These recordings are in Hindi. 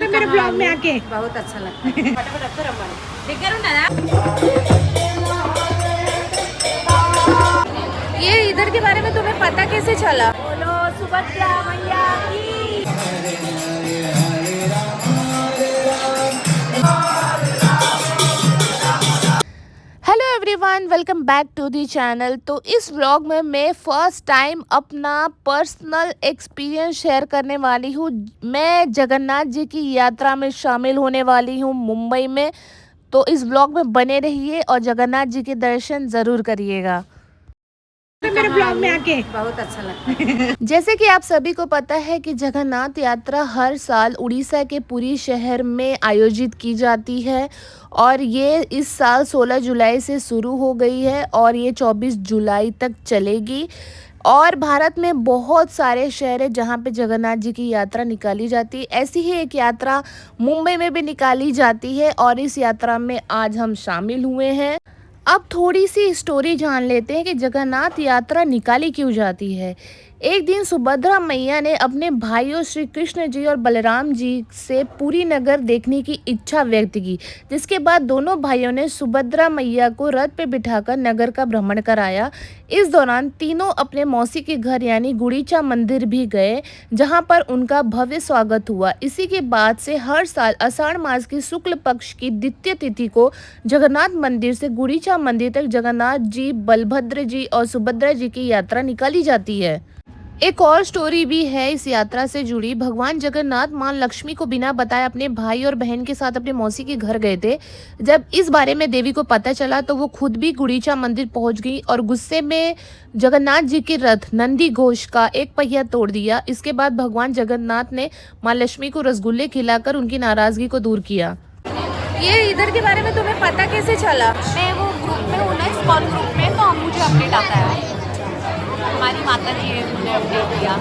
मेरे ब्लॉग में आके बहुत अच्छा लगता है। ये इधर के बारे में तुम्हें पता कैसे चला? बोलो सुभद्रा मैया की। Hello everyone, welcome back to the channel. तो इस व्लॉग में मैं फर्स्ट टाइम अपना पर्सनल एक्सपीरियंस शेयर करने वाली हूँ। मैं जगन्नाथ जी की यात्रा में शामिल होने वाली हूँ मुंबई में। तो इस व्लॉग में बने रहिए और जगन्नाथ जी के दर्शन ज़रूर करिएगा। मेरे ब्लॉग में आके बहुत अच्छा लगता है। जैसे कि आप सभी को पता है कि जगन्नाथ यात्रा हर साल उड़ीसा के पुरी शहर में आयोजित की जाती है और ये इस साल 16 जुलाई से शुरू हो गई है और ये 24 जुलाई तक चलेगी। और भारत में बहुत सारे शहर हैं जहाँ पे जगन्नाथ जी की यात्रा निकाली जाती है। ऐसी ही एक यात्रा मुंबई में भी निकाली जाती है और इस यात्रा में आज हम शामिल हुए हैं। अब थोड़ी सी स्टोरी जान लेते हैं कि जगन्नाथ यात्रा निकाली क्यों जाती है। एक दिन सुभद्रा मैया ने अपने भाइयों श्री कृष्ण जी और बलराम जी से पुरी नगर देखने की इच्छा व्यक्त की, जिसके बाद दोनों भाइयों ने सुभद्रा मैया को रथ पे बिठाकर नगर का भ्रमण कराया। इस दौरान तीनों अपने मौसी के घर यानी गुड़ीचा मंदिर भी गए, जहां पर उनका भव्य स्वागत हुआ। इसी के बाद से हर साल आषाढ़ मास की शुक्ल पक्ष की द्वितीय तिथि को जगन्नाथ मंदिर से गुड़ीचा मंदिर तक जगन्नाथ जी, बलभद्र जी और सुभद्रा जी की यात्रा निकाली जाती है। एक और स्टोरी भी है इस यात्रा से जुड़ी। भगवान जगन्नाथ मां लक्ष्मी को बिना बताए अपने भाई और बहन के साथ अपने मौसी के घर गए थे। जब इस बारे में देवी को पता चला तो वो खुद भी गुड़ीचा मंदिर पहुंच गई और गुस्से में जगन्नाथ जी के रथ नंदी घोष का एक पहिया तोड़ दिया। इसके बाद भगवान जगन्नाथ ने मां लक्ष्मी को रसगुल्ले खिलाकर उनकी नाराजगी को दूर किया। ये इधर के बारे में तुम्हें पता कैसे चला? मैं वो ग्रुप में हूँ ना, स्मॉल ग्रुप में, तो मुझे अपडेट आता है। हमारी माता जी है, उन्होंने अपडेट दिया।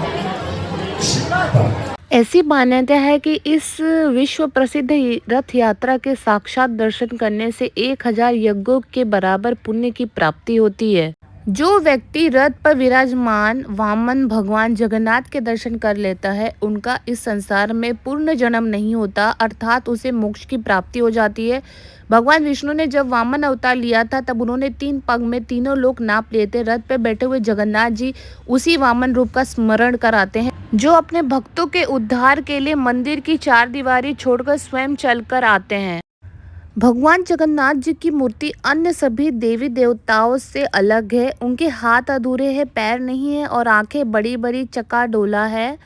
ऐसी मान्यता है कि इस विश्व प्रसिद्ध रथ यात्रा के साक्षात दर्शन करने से 1000 यज्ञों के बराबर पुण्य की प्राप्ति होती है। जो व्यक्ति रथ पर विराजमान वामन भगवान जगन्नाथ के दर्शन कर लेता है, उनका इस संसार में पूर्ण जन्म नहीं होता, अर्थात उसे मोक्ष की प्राप्ति हो जाती है। भगवान विष्णु ने जब वामन अवतार लिया था तब उन्होंने 3 पग में तीनों लोक नाप लिए थे। रथ पर बैठे हुए जगन्नाथ जी उसी वामन रूप का स्मरण कराते हैं, जो अपने भक्तों के उद्धार के लिए मंदिर की 4 दीवारी छोड़कर स्वयं चलकर आते हैं। भगवान जगन्नाथ जी की मूर्ति अन्य सभी देवी देवताओं से अलग है। उनके हाथ अधूरे हैं, पैर नहीं है और आंखें बड़ी बड़ी चकाडोला है।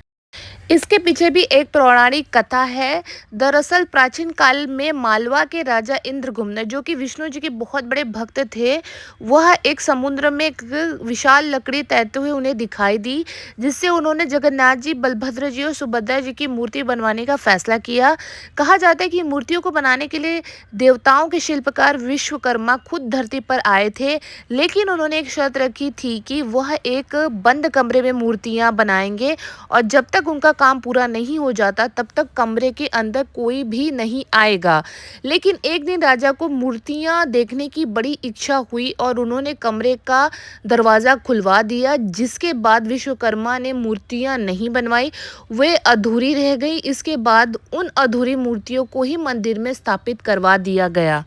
इसके पीछे भी एक पौराणिक कथा है। दरअसल प्राचीन काल में मालवा के राजा इंद्रगुम्न, जो कि विष्णु जी के बहुत बड़े भक्त थे, वह एक समुद्र में एक विशाल लकड़ी तैरते हुए उन्हें दिखाई दी, जिससे उन्होंने जगन्नाथ जी, बलभद्र जी और सुभद्रा जी की मूर्ति बनवाने का फैसला किया। कहा जाता है कि मूर्तियों को बनाने के लिए देवताओं के शिल्पकार विश्वकर्मा खुद धरती पर आए थे, लेकिन उन्होंने एक शर्त रखी थी कि वह एक बंद कमरे में मूर्तियां बनाएंगे और जब तक उनका काम पूरा नहीं हो जाता तब तक कमरे के अंदर कोई भी नहीं आएगा। लेकिन एक दिन राजा को मूर्तियां देखने की बड़ी इच्छा हुई और उन्होंने कमरे का दरवाज़ा खुलवा दिया, जिसके बाद विश्वकर्मा ने मूर्तियां नहीं बनवाई, वे अधूरी रह गई। इसके बाद उन अधूरी मूर्तियों को ही मंदिर में स्थापित करवा दिया गया।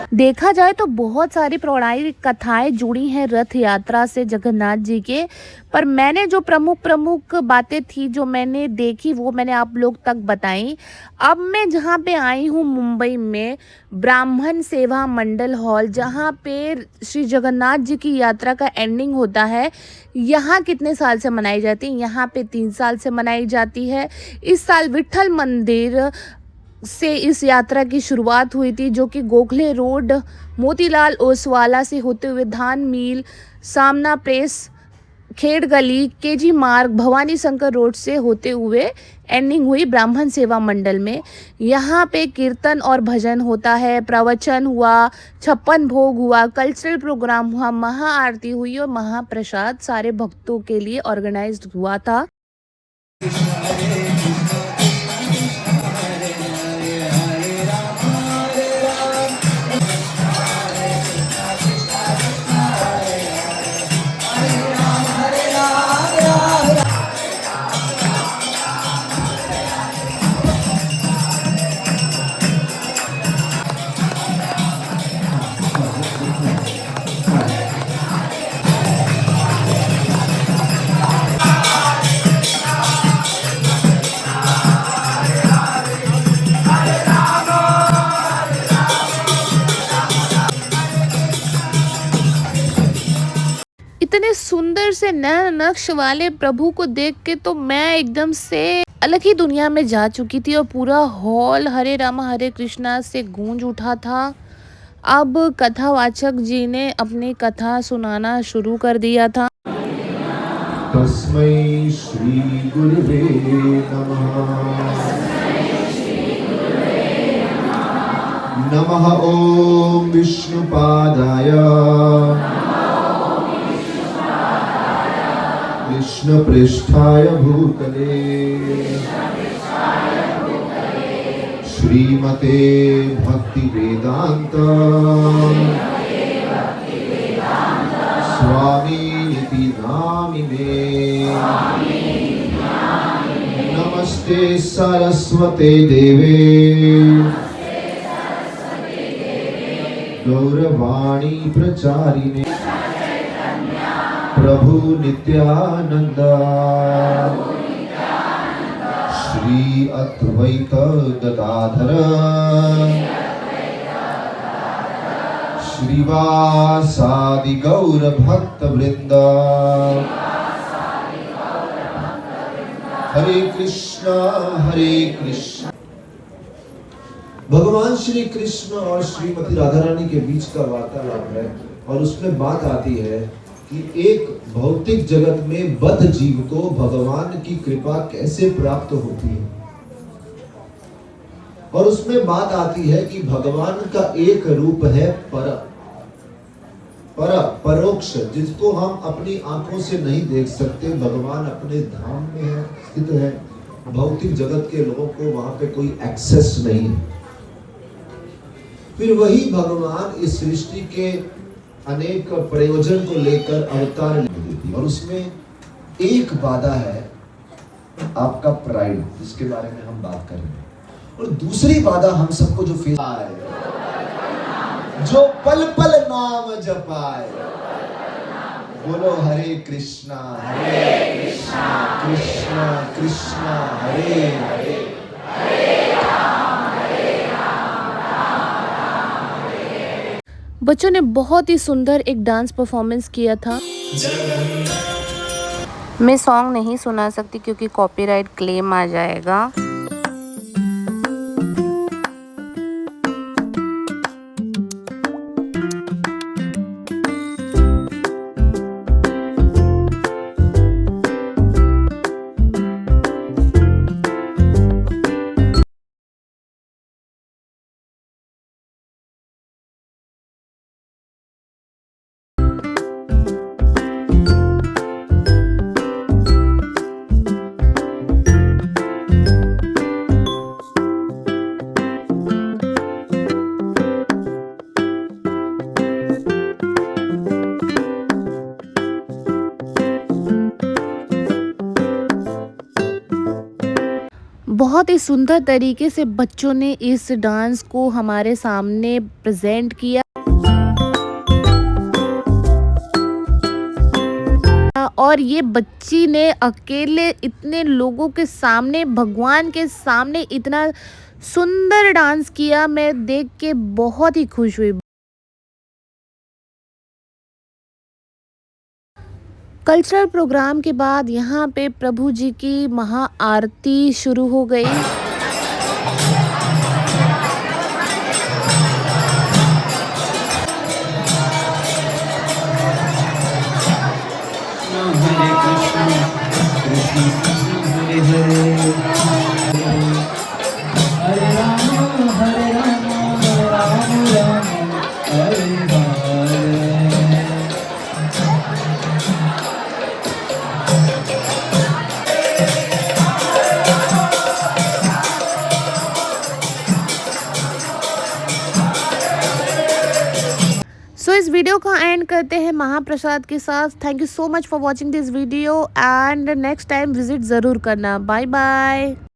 देखा जाए तो बहुत सारी पौराणिक कथाएं जुड़ी हैं रथ यात्रा से जगन्नाथ जी के, पर मैंने जो प्रमुख बातें थी जो मैंने देखी वो मैंने आप लोग तक बताई। अब मैं जहाँ पे आई हूँ मुंबई में ब्राह्मण सेवा मंडल हॉल, जहाँ पे श्री जगन्नाथ जी की यात्रा का एंडिंग होता है। यहाँ कितने साल से मनाई जाती है? यहाँ पे 3 साल से मनाई जाती है। इस साल विट्ठल मंदिर से इस यात्रा की शुरुआत हुई थी, जो कि गोखले रोड, मोतीलाल ओसवाला से होते हुए धान मिल, सामना प्रेस, खेड़ गली, केजी मार्ग, भवानी शंकर रोड से होते हुए एंडिंग हुई ब्राह्मण सेवा मंडल में। यहाँ पे कीर्तन और भजन होता है, प्रवचन हुआ, 56 भोग हुआ, कल्चरल प्रोग्राम हुआ, महाआरती हुई और महाप्रसाद सारे भक्तों के लिए ऑर्गेनाइज्ड हुआ था। इतने सुंदर से नैन नक्श वाले प्रभु को देख के तो मैं एकदम से अलग ही दुनिया में जा चुकी थी और पूरा हॉल हरे रामा हरे कृष्णा से गूंज उठा था। अब कथावाचक जी ने अपनी कथा सुनाना शुरू कर दिया था। तस्मै श्री गुरुवे नमः। नमः ओम विष्णुपादाय कृष्णपृष्ठाय भूतले श्रीमते भक्तिवेदांत स्वामीनिति नामिने। नमस्ते सरस्वते देवे गौरवाणी प्रचारिणे प्रभु नित्यानंद श्री अद्वैत गदाधर श्रीवासादि गौर भक्त वृंद। हरे कृष्णा हरे कृष्णा। भगवान श्री कृष्ण और श्रीमती राधा रानी के बीच का वार्तालाप है और उसमें बात आती है कि एक भौतिक जगत में बद्ध जीव को भगवान की कृपा कैसे प्राप्त होती है, और उसमें बात आती है कि भगवान का एक रूप है परोक्ष, जिसको हम अपनी आंखों से नहीं देख सकते। भगवान अपने धाम में है, स्थित है। भौतिक जगत के लोगों को वहां पे कोई एक्सेस नहीं है। फिर वही भगवान इस सृष्टि के अनेक प्रयोजन को लेकर अवतार लेती, और उसमें एक बाधा है आपका प्राइड, जिसके बारे में हम बात करेंगे। और दूसरी बाधा हम सबको जो फेस आए, जो पल पल नाम जपाए, बोलो हरे कृष्णा कृष्णा कृष्णा हरे हरे। बच्चों ने बहुत ही सुंदर एक डांस परफॉर्मेंस किया था। मैं सॉन्ग नहीं सुना सकती क्योंकि कॉपीराइट क्लेम आ जाएगा। बहुत ही सुंदर तरीके से बच्चों ने इस डांस को हमारे सामने प्रेजेंट किया और ये बच्ची ने अकेले इतने लोगों के सामने, भगवान के सामने इतना सुंदर डांस किया। मैं देख के बहुत ही खुश हुई। कल्चरल प्रोग्राम के बाद यहाँ पे प्रभु जी की महाआरती शुरू हो गई। हरे कृष्ण कृष्ण कृष्ण हरे हरे, हरे राम राम राम हरे हरे। सो इस वीडियो का एंड करते हैं महाप्रसाद के साथ। Thank you so much for watching this video and next time visit ज़रूर करना। Bye bye.